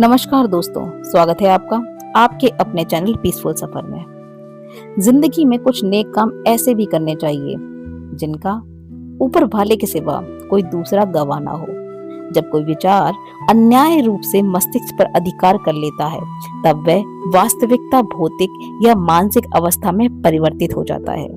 नमस्कार दोस्तों, स्वागत है आपका आपके अपने चैनल पीसफुल सफर में। जिंदगी में कुछ नेक काम ऐसे भी करने चाहिए जिनका ऊपर वाले के सिवा कोई दूसरा गवाह ना हो। जब कोई विचार अन्याय रूप से मस्तिष्क पर अधिकार कर लेता है, तब वह वास्तविकता भौतिक या मानसिक अवस्था में परिवर्तित हो जाता है।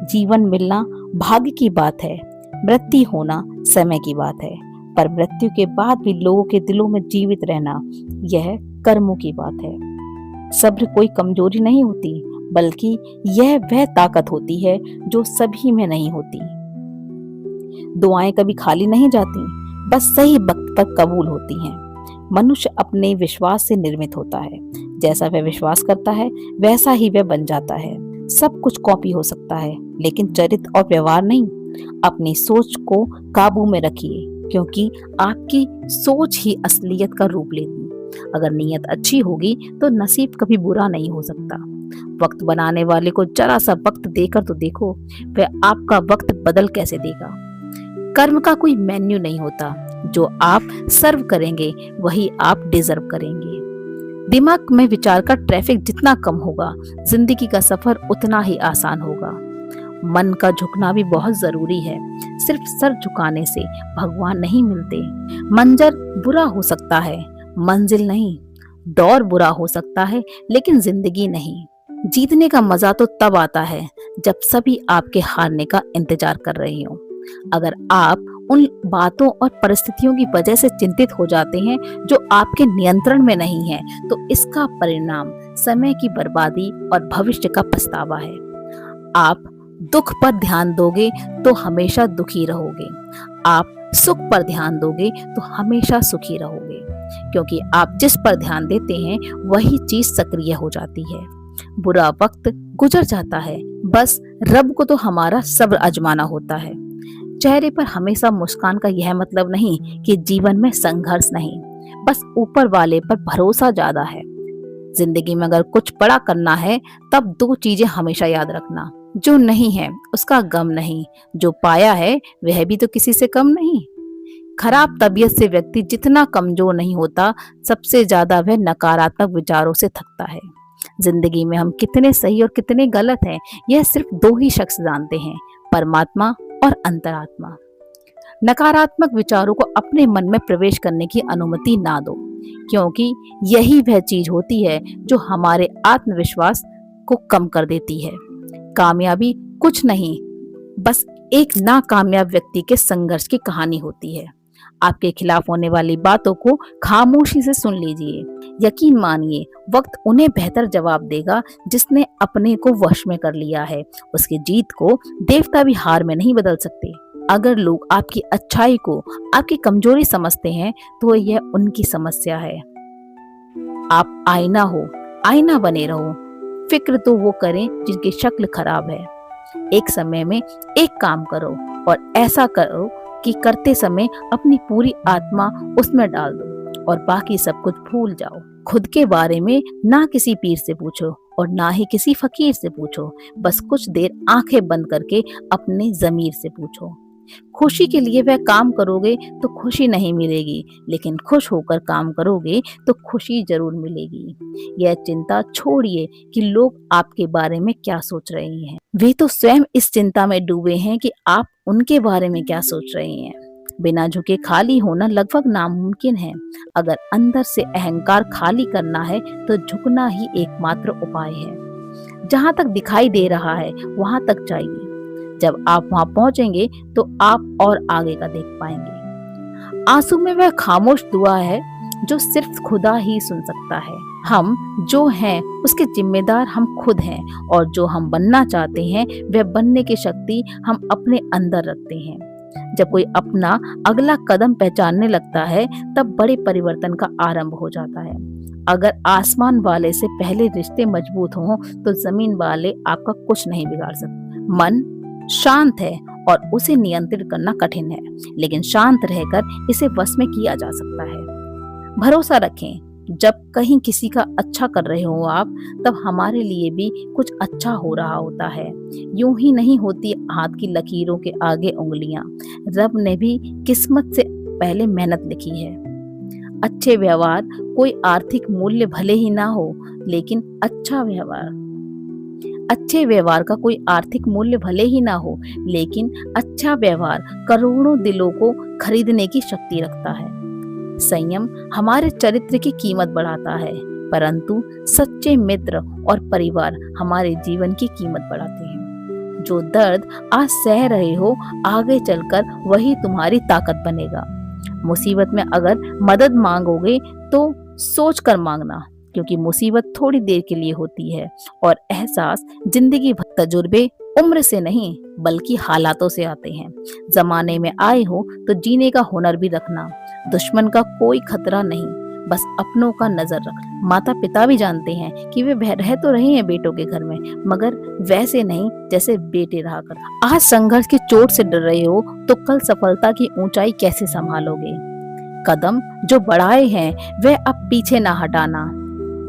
जीवन मिलना भाग्य की बात है, मृत्यु होना समय की बात है, पर मृत्यु के बाद भी लोगों के दिलों में जीवित रहना यह कर्मों की बात है। सब्र कोई कमजोरी नहीं होती, बल्कि यह वह ताकत होती है जो सभी में नहीं होती। दुआएं कभी खाली नहीं जाती, बस सही वक्त पर कबूल होती हैं। मनुष्य अपने विश्वास से निर्मित होता है। जैसा वह विश्वास करता है वैसा ही वह बन जाता है। सब कुछ कॉपी हो सकता है, लेकिन चरित्र और व्यवहार नहीं। अपनी सोच को काबू में रखिए, क्योंकि आपकी सोच ही असलियत का रूप लेगी। अगर नीयत अच्छी होगी तो नसीब कभी बुरा नहीं हो सकता। वक्त बनाने वाले को जरा सा वक्त देकर तो देखो, वह आपका वक्त बदल कैसे देगा। कर्म का कोई मेन्यू नहीं होता, जो आप सर्व करेंगे वही आप डिजर्व करेंगे। दिमाग में विचार का ट्रैफिक जितना कम होगा, जिंदगी का सफर उतना ही आसान होगा। मन का झुकना भी बहुत जरूरी है। सिर्फ सर झुकाने से भगवान नहीं मिलते। मंजर बुरा हो सकता है, मंजिल नहीं। दौर बुरा हो सकता है, लेकिन जिंदगी नहीं। जीतने का मजा तो तब आता है जब सभी आपके हारने का इंतजार कर रहे हो। अगर आप उन बातों और परिस्थितियों की वजह से चिंतित हो जाते हैं जो आपके नियंत्रण में नहीं है, तो इसका परिणाम समय की बर्बादी और भविष्य का पछतावा है। आप दुख पर ध्यान दोगे तो हमेशा दुखी रहोगे। आप सुख पर ध्यान दोगे तो हमेशा सुखी रहोगे, क्योंकि आप जिस पर ध्यान देते हैं वही चीज सक्रिय हो जाती है। बुरा वक्त गुजर जाता है, बस रब को तो हमारा सब्र आजमाना होता है। चेहरे पर हमेशा मुस्कान का यह मतलब नहीं कि जीवन में संघर्ष नहीं, बस ऊपर वाले पर भरोसा ज्यादा है। जिंदगी में अगर कुछ बड़ा करना है, तब दो चीजें हमेशा याद रखना। जो नहीं है उसका गम नहीं, जो पाया है वह भी तो किसी से कम नहीं। खराब तबीयत से व्यक्ति जितना कमजोर नहीं होता, सबसे ज्यादा वह नकारात्मक विचारों से थकता है। जिंदगी में हम कितने सही और कितने गलत हैं, यह सिर्फ दो ही शख्स जानते हैं, परमात्मा और अंतरात्मा। नकारात्मक विचारों को अपने मन में प्रवेश करने की अनुमति ना दो, क्योंकि यही वह चीज होती है जो हमारे आत्मविश्वास को कम कर देती है। कामयाबी कुछ नहीं, बस एक नाकामयाब व्यक्ति के संघर्ष की कहानी होती है। आपके खिलाफ होने वाली बातों को खामोशी से सुन लीजिए। यकीन मानिए, वक्त उन्हें बेहतर जवाब देगा जिसने अपने को वश में कर लिया है। उसकी जीत को देवता भी हार में नहीं बदल सकते। अगर लोग आपकी अच्छाई को आपकी कमजोरी समझते हैं, तो यह उनकी समस्या है। आप आईना हो, आईना बने रहो। फिक्र तो वो करें जिनकी शक्ल खराब है। एक समय में एक काम करो, और ऐसा करो कि करते समय अपनी पूरी आत्मा उसमें डाल दो और बाकी सब कुछ भूल जाओ। खुद के बारे में ना किसी पीर से पूछो और ना ही किसी फकीर से पूछो। बस कुछ देर आंखें बंद करके अपने ज़मीर से पूछो। खुशी के लिए वह काम करोगे तो खुशी नहीं मिलेगी, लेकिन खुश होकर काम करोगे तो खुशी जरूर मिलेगी। यह चिंता छोड़िए कि लोग आपके बारे में क्या सोच रहे हैं। वे तो स्वयं इस चिंता में डूबे हैं कि आप उनके बारे में क्या सोच रहे हैं। बिना झुके खाली होना लगभग नामुमकिन है। अगर अंदर से अहंकार खाली करना है तो झुकना ही एकमात्र उपाय है। जहां तक दिखाई दे रहा है वहां तक जाइए। जब आप वहां पहुंचेंगे तो आप और आगे का देख पाएंगे। आंसू में वह खामोश दुआ है जो सिर्फ खुदा ही सुन सकता है। हम जो हैं उसके जिम्मेदार हम खुद हैं, और जो हम बनना चाहते हैं वह बनने की शक्ति हम अपने अंदर रखते हैं। जब कोई अपना अगला कदम पहचानने लगता है, तब बड़े परिवर्तन का आरंभ हो जाता है। अगर आसमान वाले से पहले रिश्ते मजबूत हों, तो जमीन वाले आपका कुछ नहीं बिगाड़ सकते। मन शांत है और उसे नियंत्रित करना कठिन है, लेकिन शांत रहकर इसे वश में किया जा सकता है। भरोसा रखें, जब कहीं किसी का अच्छा कर रहे हो आप, तब हमारे लिए भी कुछ अच्छा हो रहा होता है। यूं ही नहीं होती हाथ की लकीरों के आगे उंगलियां। रब ने भी किस्मत से पहले मेहनत लिखी है। अच्छे व्यवहार कोई आर्थिक मूल्य भले ही ना हो, लेकिन अच्छे व्यवहार का कोई आर्थिक मूल्य भले ही ना हो, लेकिन अच्छा व्यवहार करोड़ों दिलों को खरीदने की शक्ति रखता है। संयम हमारे चरित्र की कीमत बढ़ाता है, परंतु सच्चे मित्र और परिवार हमारे जीवन की कीमत बढ़ाते हैं। जो दर्द आज सह रहे हो, आगे चलकर वही तुम्हारी ताकत बनेगा। मुसीबत में अगर मदद मांगोगे तो सोच कर मांगना, क्योंकि मुसीबत थोड़ी देर के लिए होती है और एहसास जिंदगी भर। तजुर्बे उम्र से नहीं बल्कि हालातों से आते हैं। जमाने में आए हो तो जीने का हुनर भी रखना। दुश्मन का कोई खतरा नहीं, बस अपनों का नजर रख। माता पिता भी जानते हैं कि वे रह तो रहे हैं बेटों के घर में, मगर वैसे नहीं जैसे बेटे रहा कर। आज संघर्ष की चोट से डर रहे हो तो कल सफलता की ऊंचाई कैसे संभालोगे? कदम जो बढ़ाए हैं वह अब पीछे ना हटाना।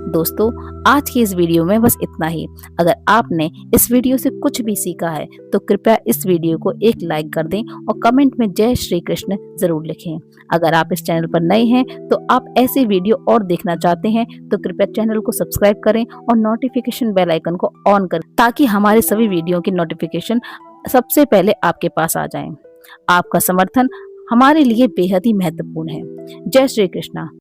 दोस्तों, आज की इस वीडियो में बस इतना ही। अगर आपने इस वीडियो से कुछ भी सीखा है तो कृपया इस वीडियो को एक लाइक कर दें और कमेंट में जय श्री कृष्ण जरूर लिखें। अगर आप इस चैनल पर नए हैं तो आप ऐसे वीडियो और देखना चाहते हैं तो कृपया चैनल को सब्सक्राइब करें और नोटिफिकेशन बेल आइकन को ऑन करें, ताकि हमारे सभी वीडियो की नोटिफिकेशन सबसे पहले आपके पास आ जाए। आपका समर्थन हमारे लिए बेहद ही महत्वपूर्ण है। जय श्री कृष्णा।